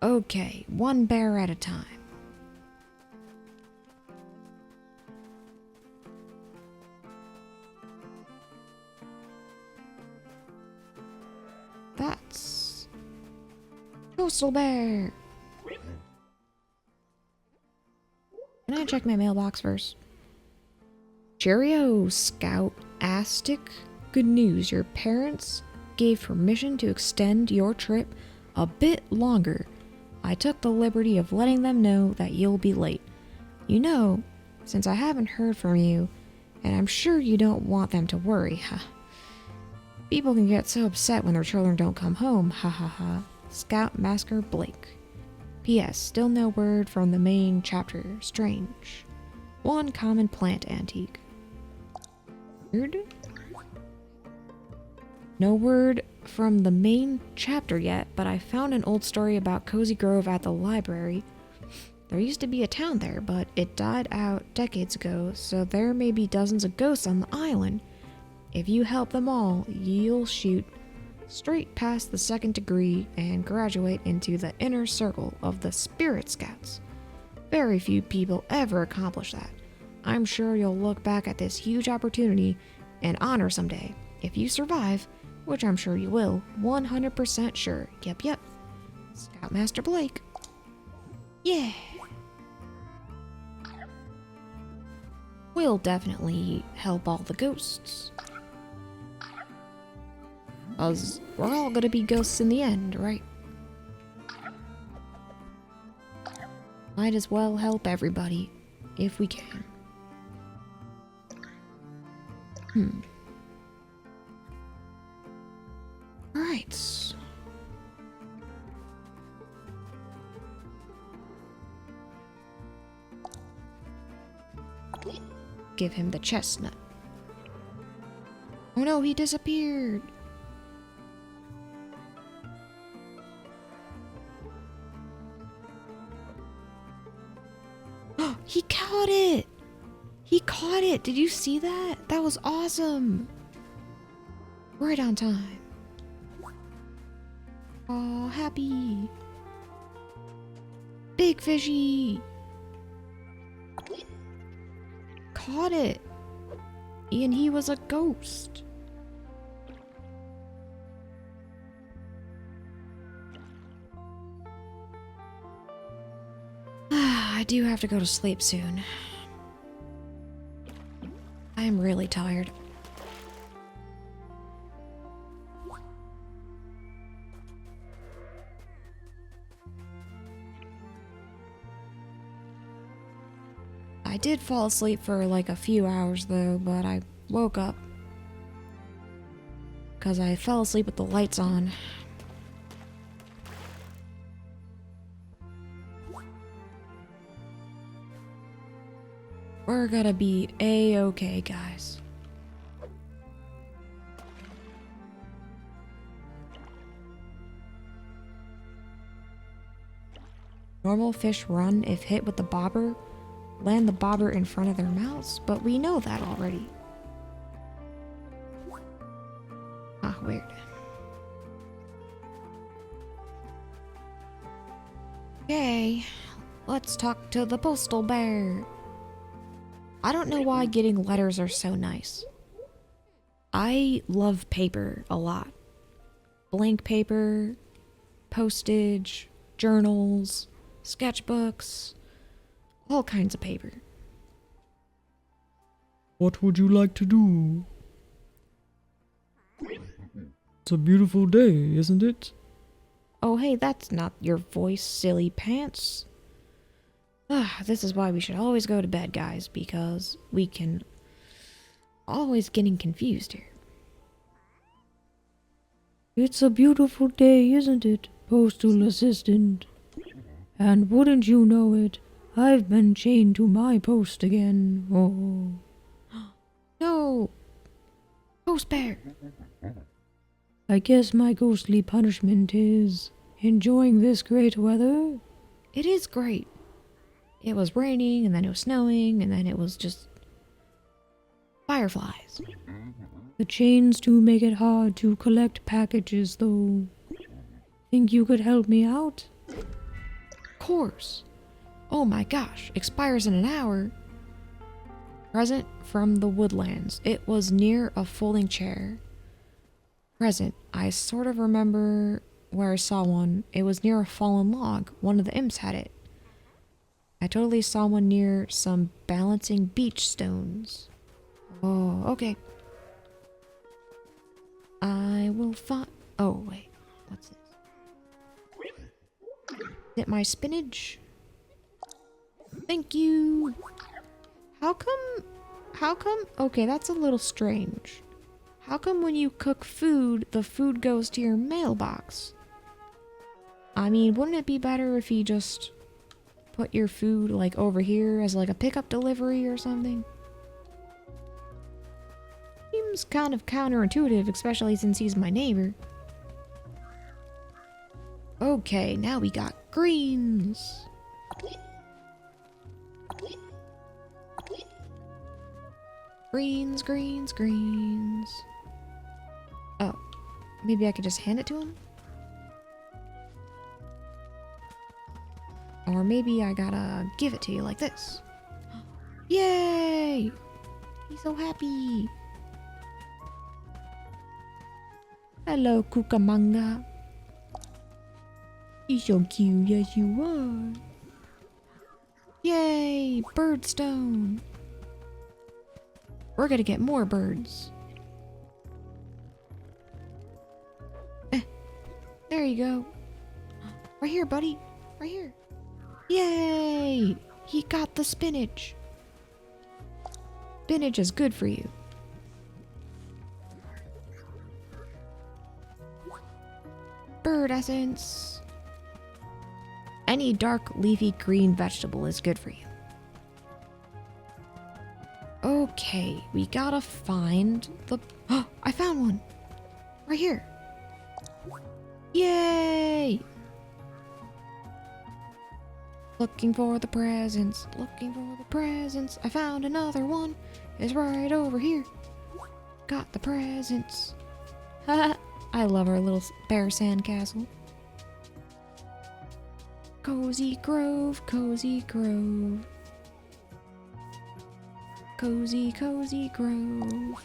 Okay, one bear at a time. That's Coastal Bear. Can I check my mailbox first? Cheerio, Scout Astic. Good news, your parents gave permission to extend your trip a bit longer. I took the liberty of letting them know that you'll be late. You know, since I haven't heard from you, and I'm sure you don't want them to worry, ha. People can get so upset when their children don't come home, ha ha ha. Scoutmaster Blake. P.S. Still no word from the main chapter. Strange. One common plant antique. Weird. No word from the main chapter yet, but I found an old story about Cozy Grove at the library. There used to be a town there, but it died out decades ago, so there may be dozens of ghosts on the island. If you help them all, you'll shoot straight past the 2nd degree and graduate into the inner circle of the Spirit Scouts. Very few people ever accomplish that. I'm sure you'll look back at this huge opportunity and honor someday. If you survive, which I'm sure you will, 100% sure. Yep. Scoutmaster Blake. Yeah. We'll definitely help all the ghosts. 'Cause we're all gonna be ghosts in the end, right? Might as well help everybody, if we can. Alright. Give him the chestnut. Oh no, he disappeared! He caught it! He caught it! Did you see that? That was awesome! Right on time. Oh, happy! Big fishy! Caught it! And he was a ghost. I do have to go to sleep soon. I am really tired. I did fall asleep for like a few hours though, but I woke up because I fell asleep with the lights on. We're gonna be A-okay, guys. Normal fish run if hit with the bobber, land the bobber in front of their mouths, but we know that already. Ah, weird. Okay, let's talk to the postal bear. I don't know why getting letters are so nice. I love paper a lot, blank paper, postage, journals, sketchbooks, all kinds of paper. What would you like to do? It's a beautiful day, isn't it? Oh, hey, that's not your voice, silly pants. Ah, this is why we should always go to bed, guys, because we can always getting confused here. It's a beautiful day, isn't it, postal assistant? And wouldn't you know it, I've been chained to my post again. Oh. No! Ghost Bear! I guess my ghostly punishment is enjoying this great weather. It is great. It was raining, and then it was snowing, and then it was just fireflies. The chains do make it hard to collect packages, though. Think you could help me out? Of course. Oh my gosh, expires in an hour. Present from the woodlands. It was near a folding chair. Present. I sort of remember where I saw one. It was near a fallen log. One of the imps had it. I totally saw one near some balancing beach stones. Oh, okay. I will find... Oh, wait. What's this? Is it my spinach? Thank you. How come... Okay, that's a little strange. How come when you cook food, the food goes to your mailbox? I mean, wouldn't it be better if you just put your food, like, over here as, like, a pickup delivery or something? Seems kind of counterintuitive, especially since he's my neighbor. Okay, now we got greens. Greens, greens, greens. Oh, maybe I could just hand it to him? Or maybe I gotta give it to you like this. Yay! He's so happy. Hello, Cucamonga. You're so cute, yes you are. Yay! Birdstone. We're gonna get more birds. There you go. Right here, buddy. Right here. Yay! He got the spinach. Spinach is good for you. Bird essence. Any dark, leafy, green vegetable is good for you. Okay, we gotta find the... Oh, I found one! Right here. Yay! Looking for the presents, looking for the presents. I found another one. It's right over here. Got the presents. Haha, I love our little bear sandcastle. Cozy Grove, Cozy Grove. Cozy, Cozy Grove.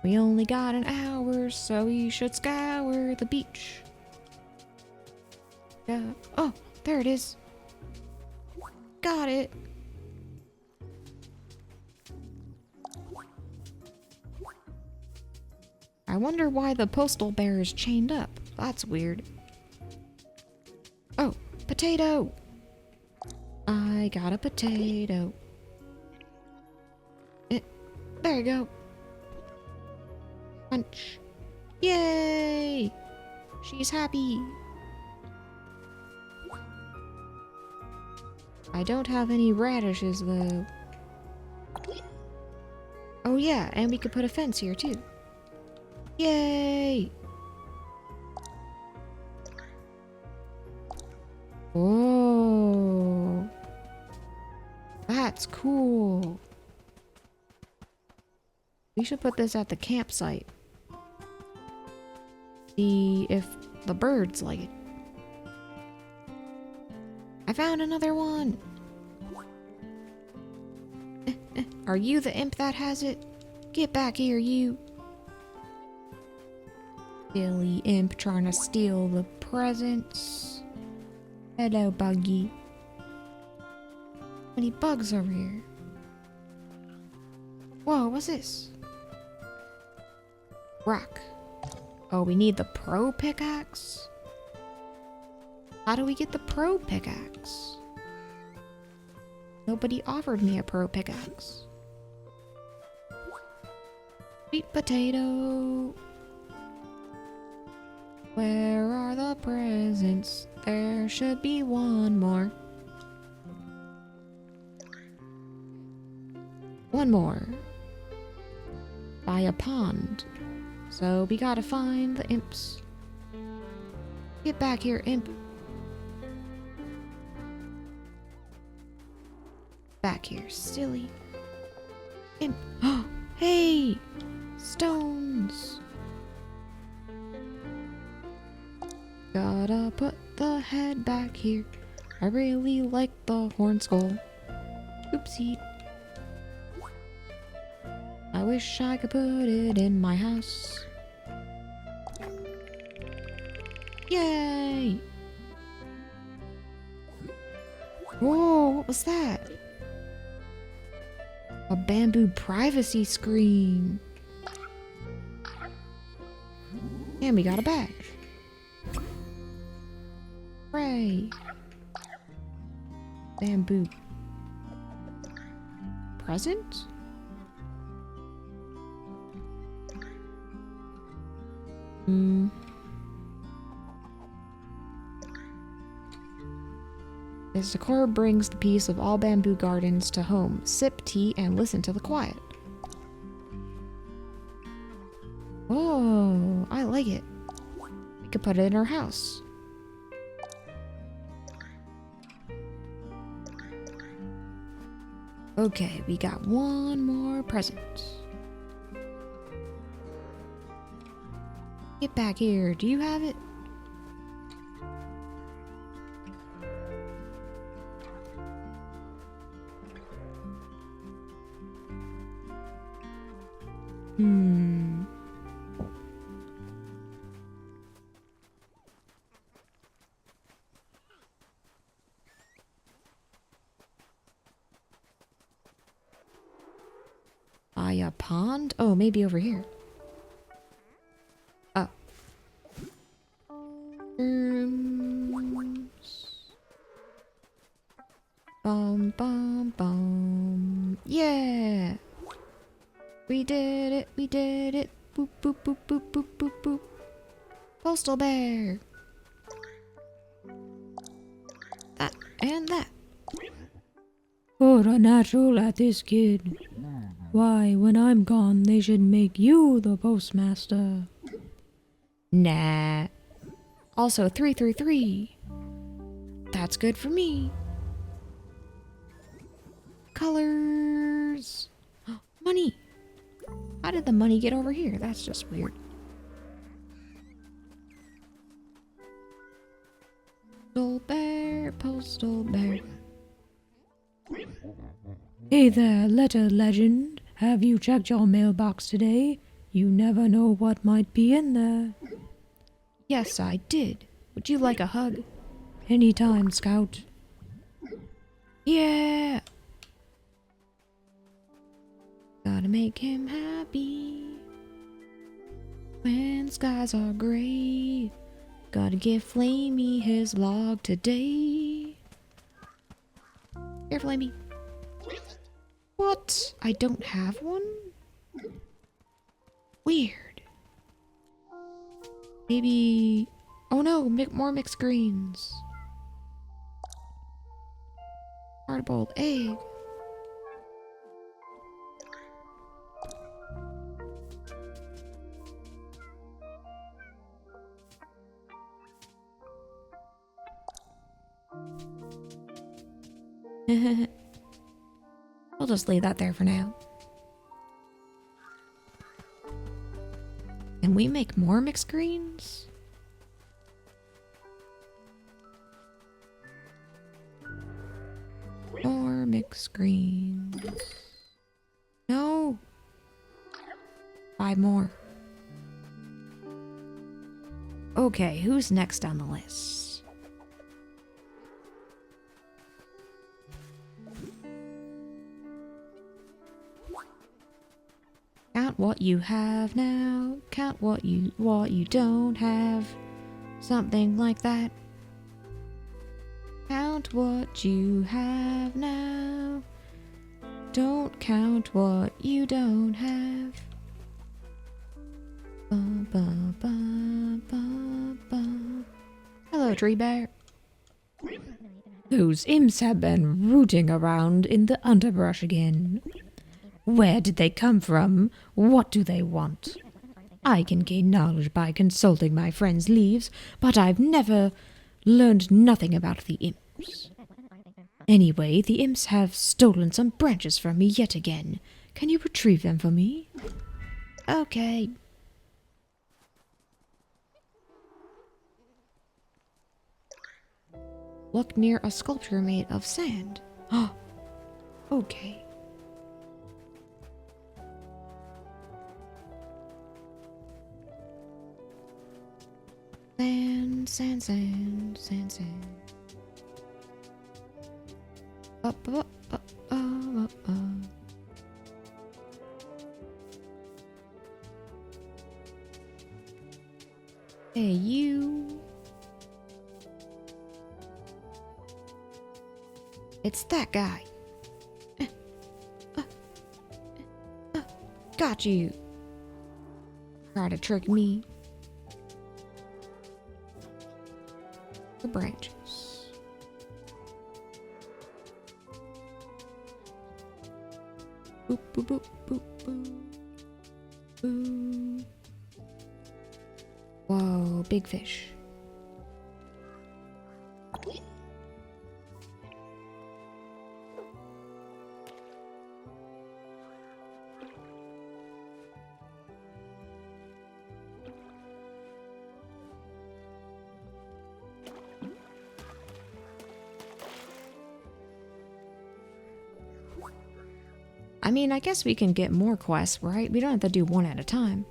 We only got an hour, so we should scour the beach. Yeah. Oh, there it is. Got it. I wonder why the postal bear is chained up. That's weird. Oh, potato. I got a potato. There you go. Punch. Yay! She's happy. I don't have any radishes though. Oh yeah, and we could put a fence here too. Yay! Oh, that's cool. We should put this at the campsite. See if the birds like it. I found another one. Are you the imp that has it? Get back here, you. Silly imp trying to steal the presents. Hello, Buggy. Many bugs over here. Whoa, what's this? Rock. Oh, we need the pro pickaxe? How do we get the pro pickaxe? Nobody offered me a pro pickaxe. Sweet potato. Where are the presents? There should be one more. One more. By a pond. So we gotta find the imps. Get back here, imp. Back here, silly. Imp. Hey! Stones! Gotta put the head back here. I really like the horn skull. Oopsie. I wish I could put it in my house. Yay! Whoa, what was that? A bamboo privacy screen. And we got a badge. Hooray! Bamboo present? This decor brings the peace of all bamboo gardens to home. Sip tea and listen to the quiet. Oh, I like it. We could put it in our house. Okay, we got one more present. Get back here. Do you have it? By a pond? Oh, maybe over here. Oh. Bum, bum, bum. Yeah! We did it, we did it. Boop, boop, boop, boop, boop, boop, boop. Postal bear. That and that. What a natural at this, kid. Why, when I'm gone, they should make you the postmaster. Nah. Also 333. That's good for me. Colors. Money. How did the money get over here? That's just weird. Postal bear. Hey there, letter legend. Have you checked your mailbox today? You never know what might be in there. Yes, I did. Would you like a hug? Anytime, Scout. Yeah! Gotta make him happy when skies are gray. Gotta give Flamey his log today. Here, Flamey. What? I don't have one? Weird. Maybe... Oh no, more mixed greens. Hard-boiled egg. We'll just leave that there for now. Can we make more mixed greens? More mixed greens. 5 more. Okay, who's next on the list? Count what you have now. Count what you don't have. Something like that. Count what you have now. Don't count what you don't have. Ba, ba, ba, ba, ba. Hello, Tree Bear. Those imps have been rooting around in the underbrush again. Where did they come from? What do they want? I can gain knowledge by consulting my friends' leaves, but I've never learned nothing about the imps. Anyway, the imps have stolen some branches from me yet again. Can you retrieve them for me? Okay. Look near a sculpture made of sand. Okay. Sand, sand, sand, sand, sand. Up, up, up, up, up. Hey, you. It's that guy. Got you. Try to trick me. The branches. Boop, boop, boop, boop, boop. Boop. Whoa, big fish. I mean, I guess we can get more quests, right? We don't have to do one at a time.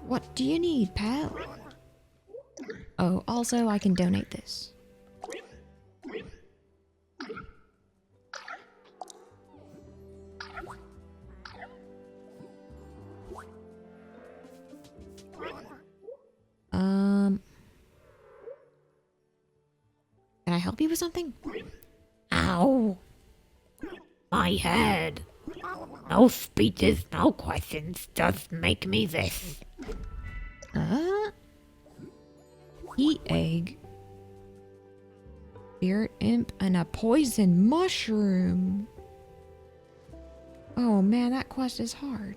What do you need, pal? Oh, also, I can donate this. Can I help you with something? Ow! My head! No speeches, no questions, just make me this. Heat egg. Spirit imp and a poison mushroom. Oh man, that quest is hard.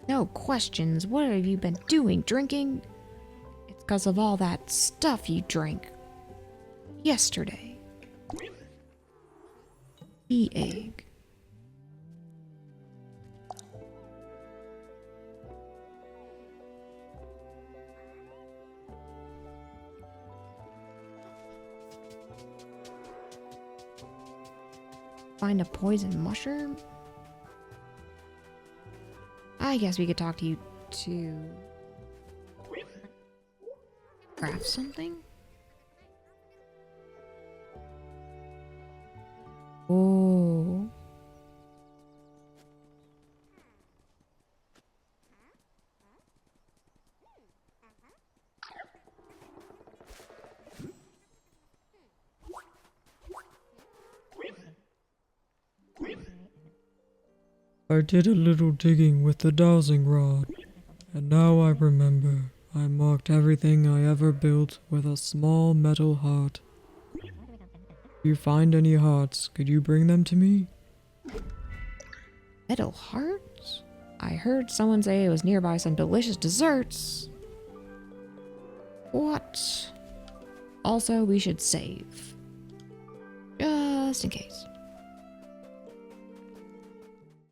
No questions. What have you been doing? Drinking? It's because of all that stuff you drank yesterday. Heat egg. Find a poison mushroom? I guess we could talk to you to craft something? Oh. I did a little digging with the dowsing rod, and now I remember I marked everything I ever built with a small metal heart. If you find any hearts, could you bring them to me? Metal hearts? I heard someone say it was nearby some delicious desserts. What? Also, we should save. Just in case.